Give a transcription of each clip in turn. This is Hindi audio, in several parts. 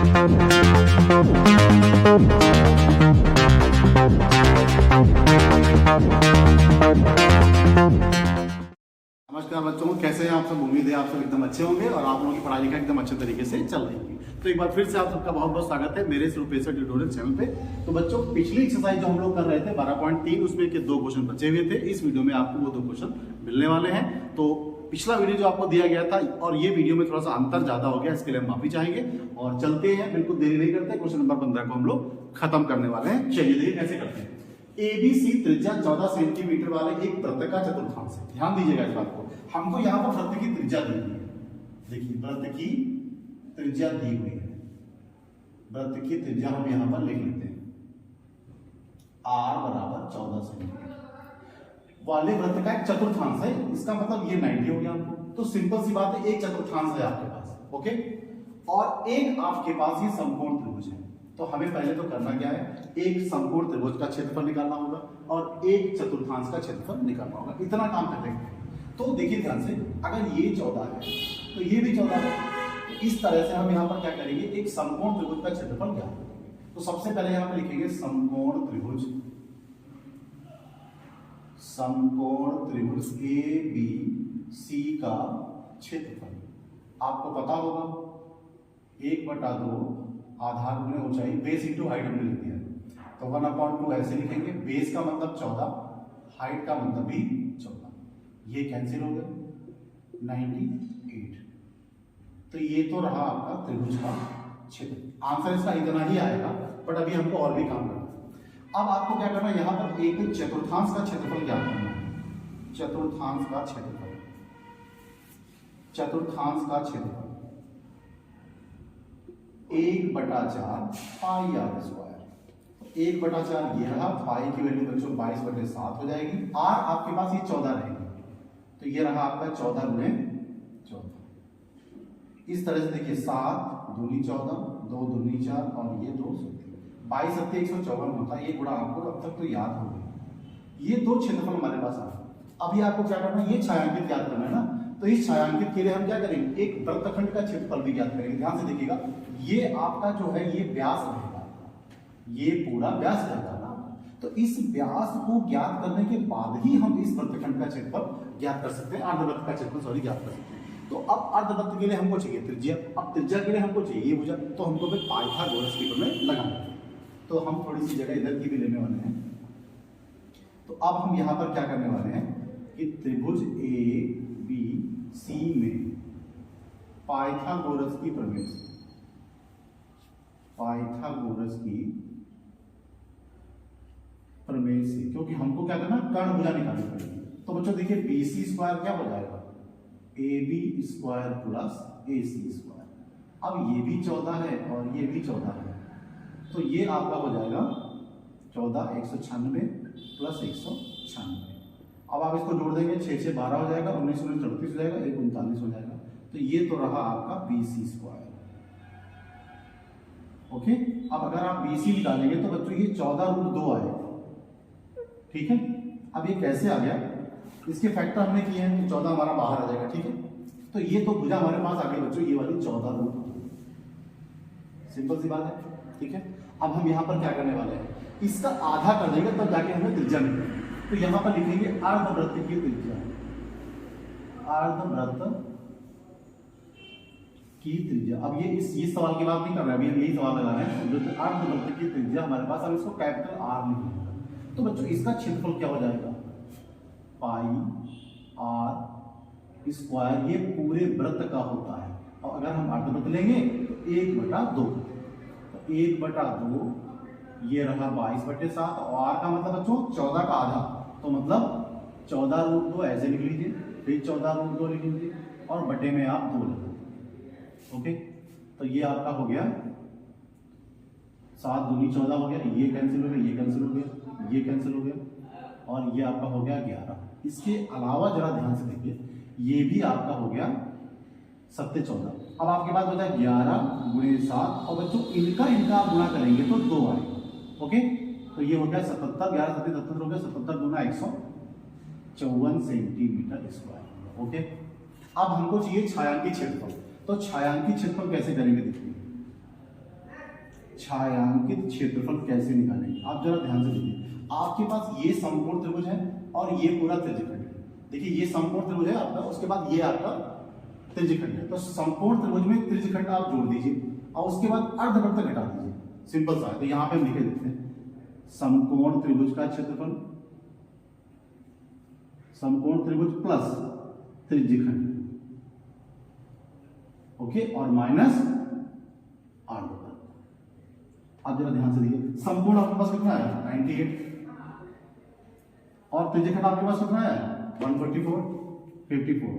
नमस्कार बच्चों, कैसे हैं आप सब। उम्मीद है आप सब एकदम अच्छे होंगे और आप लोगों की पढ़ाई लिखाई एकदम अच्छे तरीके से चल रही होगी। तो एक बार फिर से आप सबका बहुत बहुत स्वागत है मेरे प्रोफेसर ट्यूटोरियल चैनल पे। तो बच्चों, पिछली एक्सरसाइज जो हम लोग कर रहे थे 12.3, उसमें के 2 क्वेश्चन बचे हुए थे। इस वीडियो में आपको वो 2 क्वेश्चन मिलने वाले हैं। तो पिछला वीडियो जो आपको दिया गया था और ये वीडियो में थोड़ा सा अंतर ज्यादा हो गया, इसके लिए हम माफी चाहेंगे और चलते हैं, बिल्कुल देरी नहीं करते। क्वेश्चन नंबर 15 को हम लोग खत्म करने वाले हैं। चलिए देखिए कैसे करते हैं। एबीसी त्रिज्या 14 सेंटीमीटर वाले एक वृत्त का चतुर्थांश है। ध्यान दीजिएगा इस बात को। हमको यहाँ पर वृत्त की त्रिज्या दी हुई है। देखिए वृत्त की त्रिज्या दी हुई है। वृत्त की त्रिज्या हम यहाँ पर लिख लेते हैं, r बराबर 14 सेंटीमीटर वाले वृत्त का एक चतुर्थांश है। इसका मतलब ये 90 हो गया हमको। तो सिंपल सी बात है, एक चतुर्थांश है आपके पास, ओके, और एक आपके पास ये समकोण त्रिभुज है। तो हमें पहले तो करना क्या है, एक समकोण त्रिभुज का क्षेत्रफल निकालना होगा और एक चतुर्थांश का क्षेत्रफल निकालना होगा। इतना काम कर लेंगे। तो देखिए ध्यान से, अगर ये 14 है तो ये भी 14 है। तो इस तरह से हम यहाँ पर क्या करेंगे, एक समकोण त्रिभुज का क्षेत्रफल ज्ञात करेंगे। तो सबसे पहले यहाँ पर लिखेंगे समकोण त्रिभुज, समकोण त्रिभुज ए बी सी का क्षेत्रफल। आपको पता होगा 1/2 आधार गुणे ऊंचाई, बेस इंटू हाइट हमने लिख दिया है। तो 1/2 ऐसे लिखेंगे। बेस का मतलब 14, हाइट का मतलब भी 14। ये कैंसिल हो गया 98। तो ये तो रहा आपका त्रिभुज का क्षेत्र। आंसर इसका इतना ही आएगा, बट अभी हमको और भी काम करना है। अब आपको क्या करना है, यहाँ पर एक चतुर्थांश का क्षेत्रफल ज्ञात करना है। चतुर्थांश का क्षेत्रफल, चतुर्थांश का क्षेत्रफल 1/4 पाई आर स्क्वायर। 1/4 ये रहा, पाई की वैल्यू बच्चों 22/7 हो जाएगी। आर आपके पास ये 14 रहेगी, तो ये रहा आपका 14 गुणे 14। इस तरह से देखिए 7 दूनी 14, 2 दूनी 4 और ये 2 सत्ती 22 सत्ती 154 होता है। ये गुणा आपको अब तक तो याद हो गया। ये 2 क्षेत्रफल हमारे पास आ। अभी आपको क्या करना है, ये छायांकित याद करना है ना। तो इस छायांकित के लिए हम क्या करेंगे, एक वृत्तखंड का क्षेत्रफल भी ज्ञात करेंगे। ध्यान से देखिएगा, ये आपका जो है ये व्यास रहेगा, ये पूरा व्यास रहेगा ना। तो इस व्यास को ज्ञात करने के बाद ही हम इस वृत्तखंड का क्षेत्रफल ज्ञात कर सकते हैं, अर्धवृत्त का क्षेत्रफल ज्ञात कर सकते हैं। तो अब अर्धवृत्त के लिए हमको चाहिए त्रिज्या, अब त्रिज्या के लिए हमको चाहिए भुजा। तो हमको फिर पाइथागोरस की प्रमेय लगाना है। तो हम थोड़ी सी जगह इधर की भी लेने वाले हैं। तो अब हम यहाँ पर क्या करने वाले हैं कि त्रिभुज ए बी सी में पाइथागोरस की प्रमेय से, पाइथागोरस की प्रमेय से, क्योंकि हमको क्या करना, कर्ण भुजा निकालनी पड़ेगी। तो बच्चों देखिए BC स्क्वायर क्या हो जाएगा, AB square plus AC square. अब ये भी 14 है और ये भी 14 है, तो ये आपका हो जाएगा 14 196 प्लस 196। अब आप इसको जोड़ देंगे, 6 से 12 हो जाएगा, 19 19 34 हो जाएगा, 1 39 हो जाएगा। तो ये तो रहा आपका BC स्क्वायर, ओके। अब अगर आप BC निकालेंगे तो बच्चों ये 14√2 आएगा, ठीक है। अब ये कैसे आ गया, इसके फैक्टर हमने किए हैं, तो 14 हमारा बाहर आ जाएगा, ठीक है। तो ये तो भुजा हमारे पास आ गई बच्चों, ये वाली 14√2। सिंपल सी बात है, ठीक है। अब हम यहाँ पर क्या करने वाले हैं, इसका आधा कर देंगे तब जाके हमें त्रिज्या मिलेगी। तो यहाँ पर लिखेंगे अर्धवृत्त की त्रिज्या, अर्धवृत्त की त्रिज्या। अब ये सवाल की बात नहीं कर रहे, अभी हम यही सवाल लगा रहे हैं। अर्धवृत्त की त्रिज्या हमारे पास, अब इसको कैपिटल R लिखेंगे। तो बच्चों इसका क्षेत्रफल क्या हो जाएगा, पाई आर स्क्वायर। ये पूरे वृत्त का होता है, और अगर हम अर्धवृत्त लेंगे तो 1/2। तो 1/2 ये रहा 22/7, और आर का मतलब बच्चों 14 का आधा, तो मतलब 14√2 ऐसे लिख लीजिए, फिर 14√2 लिख लीजिए और बटे में आप 2 लिख, ओके। तो ये आपका हो गया 7 दूनी 14 हो गया, ये कैंसिल हो गया, ये कैंसिल हो गया, ये कैंसिल हो गया, और ये आपका हो गया 11। इसके अलावा जरा ध्यान से देखिए, ये भी आपका हो गया 7 14। अब आपके पास बचा 11 गुणे 7, और बच्चों इनका आप गुणा करेंगे तो 2 आएगा, ओके। तो ये हो गया 77, 11 7 77 हो गया, 77 दूना 154 सेंटीमीटर स्क्वायर, ओके। अब हमको चाहिए छायांकित क्षेत्रफल। तो छायांकित क्षेत्रफल कैसे करेंगे देखिए, छायांकित क्षेत्रफल कैसे निकालेंगे। आप जरा ध्यान से देखिए, आपके पास ये समकोण त्रिभुज है और ये पूरा त्रिज्यखंड है। देखिए ये समकोण त्रिभुज है आपका, उसके बाद ये आपका त्रिज्यखंड है। तो समकोण त्रिभुज में त्रिज्यखंड आप जोड़ दीजिए और उसके बाद अर्धवृत्त घटा दीजिए, सिंपल सा है। तो यहाँ पे हम लिखे देते हैं समकोण त्रिभुज का क्षेत्रफल, समकोण त्रिभुज प्लस त्रिज्यखंड, ओके, और माइनस अर्धवृत्त। अब जरा ध्यान से देखिए, समकोण आपके पास कितना है 98 और त्रिज्यखंड आपके पास कितना है 144 54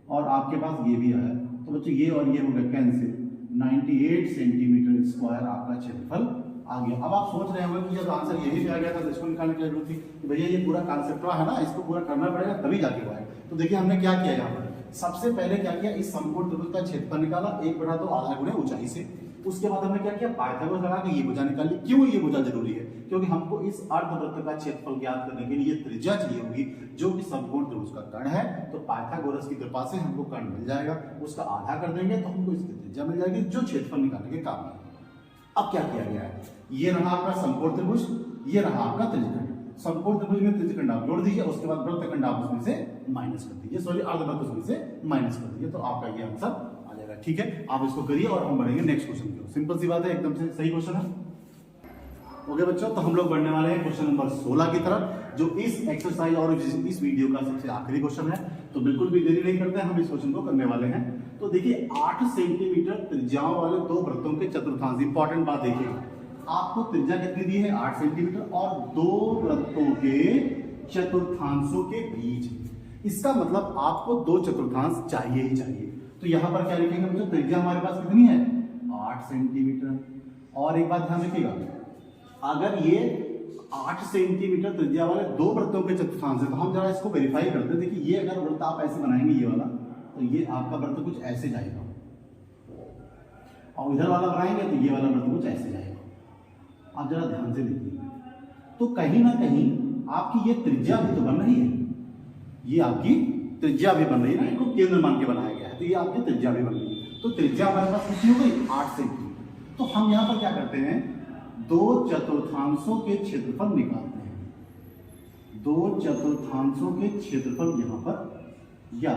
और आपके पास ये भी आया। तो बच्चों ये और ये हो गया कैंसिल, 98 सेंटीमीटर स्क्वायर आपका क्षेत्रफल आ गया। अब आप सोच रहे होंगे कि जब आंसर यही पे आ गया था तो इसको निकालने की जरूरत थी कि भैया ये पूरा कॉन्सेप्ट है ना, इसको पूरा करना पड़ेगा तभी जाके वो आएगा। तो देखिए हमने क्या किया यहाँ पर, सबसे पहले क्या किया, इस समकोण त्रिभुज का क्षेत्रफल निकाला 1/2 आधा गुणे ऊंचाई से। उसके बाद हमने क्या किया, पाइथागोरस लगा के ये भुजा निकाली। क्यों ये भुजा जरूरी है, क्योंकि हमको इस अर्धवृत्त का क्षेत्रफल ज्ञात करने के लिए त्रिज्या चाहिए होगी जो कि समकोण त्रिभुज का कर्ण है। तो पाइथागोरस की कृपा से हमको कर्ण मिल जाएगा, उसका आधा कर देंगे तो हमको इसकी त्रिज्या मिल जाएगी जो क्षेत्रफल निकालने के काम है। अब क्या किया गया है, ये रहा आपका समकोण त्रिभुज, ये रहा आपका त्रिज्यखंड। समकोण त्रिभुज में त्रिज्यखंड आप जोड़ दीजिए, उसके बाद वृत्तखंड आप उसमें से माइनस कर दीजिए, सॉरी अर्धवृत्त उसमें से माइनस कर दीजिए, तो आपका ये आंसर आ जाएगा। ठीक है, आप इसको करिए और हम बढ़ेंगे नेक्स्ट क्वेश्चन की ओर। सिंपल सी बात है, एकदम से सही क्वेश्चन है। ओके बच्चों, तो हम लोग बढ़ने वाले हैं क्वेश्चन नंबर 16 की तरफ, जो इस एक्सरसाइज और इस वीडियो का सबसे आखिरी क्वेश्चन है। तो बिल्कुल भी देरी नहीं करते, हम इस क्वेश्चन को करने वाले हैं। तो देखिए 8 सेंटीमीटर त्रिज्याओं वाले दो वृत्तों के चतुर्थांश, इंपॉर्टेंट बात देखिए, आपको त्रिज्या कितनी दी है 8 सेंटीमीटर और दो वृत्तों के चतुर्थांशों के बीच, इसका मतलब आपको दो चतुर्थांश चाहिए ही चाहिए। तो यहां पर क्या लिखेंगे बच्चों, त्रिज्या हमारे पास कितनी है 8 सेंटीमीटर। और एक बात ध्यान रखिएगा, अगर ये 8 सेंटीमीटर त्रिज्या वाले दो वृत्तों के चतुर्थांश है तो हम जरा इसको वेरीफाई करते हैं। देखिए ये अगर वृत्त आप ऐसे बनाएंगे ये वाला, तो ये आपका वृत्त कुछ ऐसे जाएगा, और इधर वाला बनाएंगे तो ये वाला वृत्त कुछ ऐसे जाएगा। आप जरा ध्यान से देखिए, तो कहीं ना कहीं आपकी ये त्रिज्या भी तो बन रही है, ये आपकी त्रिज्या भी बन रही है ना, इनको केंद्र मान के बनाया गया है, तो ये आपकी त्रिज्या भी बन रही है। तो त्रिज्या हमारे पास कितनी हो गई 8 सेंटीमीटर। तो हम यहाँ पर क्या करते हैं, दो चतुर्थांशों के क्षेत्रफल निकालते हैं। दो चतुर्थांशों के क्षेत्रफल यहाँ पर या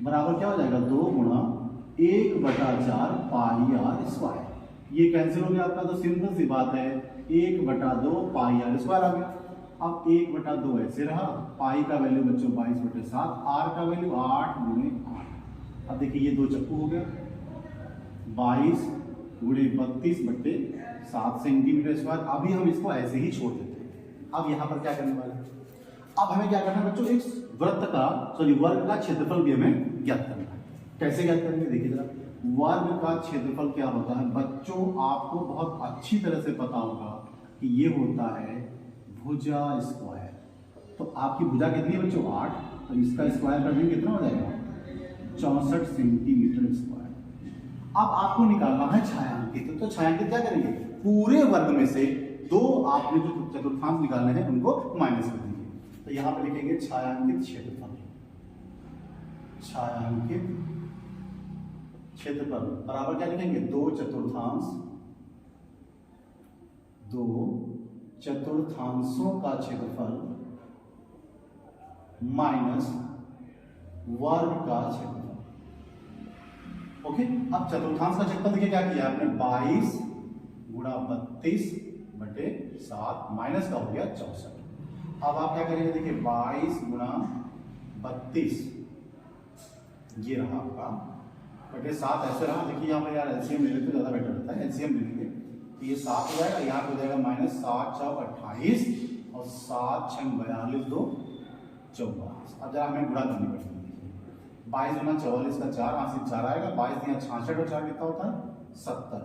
बराबर क्या हो जाएगा 2 गुणा 1/4 पाई आर स्क्वायर। ये कैंसिल हो गया आपका, तो सिंपल सी बात है 1/2 पाई आर स्क्वायर आ गया। अब 1/2 ऐसे रहा, पाई का वैल्यू बच्चों 22/7, आर का वैल्यू 8 गुणे 8। अब देखिए ये दो चक्कू हो गया, 22 गुणे 32/7 सेंटीमीटर स्क्वायर। अभी हम इसको ऐसे ही छोड़ देते हैं। अब यहाँ पर क्या करने वाले हैं, अब हमें क्या करना है बच्चों, एक वृत्त का वर्ग का क्षेत्रफल भी हमें ज्ञात करना है। कैसे ज्ञात करेंगे, देखिए जरा, वर्ग का क्षेत्रफल क्या होता है बच्चों, आपको बहुत अच्छी तरह से पता होगा कि ये होता है भुजा स्क्वायर। तो आपकी भुजा कितनी है बच्चों 8, तो इसका स्क्वायर कर देंगे कितना हो जाएगा 64 सेंटीमीटर स्क्वायर। अब आपको निकालना है छायांकित। तो छायांकित क्या करेंगे, पूरे वर्ग में से दो आपने जो चतुर्थांश निकालने हैं उनको माइनस कर दीजिए। तो यहां पर लिखेंगे छायांकित क्षेत्रफल, छायांकित क्षेत्रफल बराबर क्या लिखेंगे, दो चतुर्थांशों का क्षेत्रफल माइनस वर्ग का क्षेत्रफल। ओके, अब चतुर्थांश का क्षेत्रफल देखिए क्या किया आपने, 22 गुणा 32/7 माइनस का हो गया 64। अब आप क्या करेंगे, देखिए 22 गुणा 32 ये रहा आपका बटे 7 ऐसे रहा। देखिए यहाँ पर यार एलसीएम ले लेते तो ज्यादा बेटर रहता है, एलसीएम ले लेंगे तो ये 7 हो जाएगा, यहाँ पे हो जाएगा माइनस 7 चौक 28 और 7 छंग 42 2 44। अब जरा हमें गुणा करनी पड़ेगी, 22 गुना 44 का 4 यहाँ से 4 आएगा, 22 यहाँ 66 और 4 कितना होता है 70,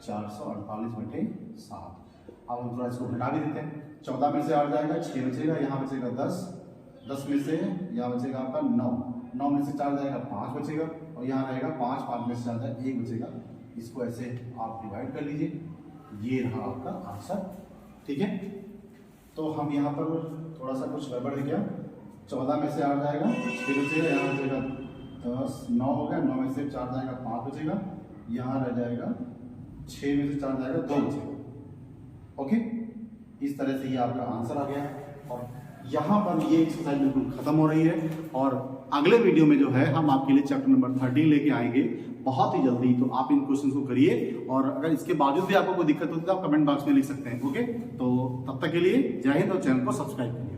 448/7। अब हम थोड़ा इसको घटा भी देते हैं, 14 में से 8 जाएगा 6 बचेगा, यहाँ बचेगा 10 में से यहाँ बचेगा आपका 9 में से 4 जाएगा 5 बचेगा, और यहाँ रहेगा 5 में से 4 जाएगा 1 बचेगा। इसको ऐसे आप डिवाइड कर लीजिए, ये रहा आपका आंसर। ठीक है, तो हम यहाँ पर थोड़ा सा कुछ गड़बड़ है क्या, 14 में से 8 जाएगा 6 बचेगा, यहाँ बचेगा 10, 9 हो गया, 9 में से 4 जाएगा 5 बचेगा, यहाँ रह जाएगा 6 में से 4 जाएगा 2 बचेगा। ओके, इस तरह से ये आपका आंसर आ गया है और यहाँ पर ये एक्सरसाइज बिल्कुल खत्म हो रही है। और अगले वीडियो में जो है हम आपके लिए चैप्टर नंबर 13 लेके आएंगे बहुत ही जल्दी। तो आप इन क्वेश्चन को करिए और अगर इसके बावजूद भी आपको कोई दिक्कत होती है तो आप कमेंट बॉक्स में लिख सकते हैं। ओके, तो तब तक के लिए जय हिंद और चैनल को सब्सक्राइब करिए।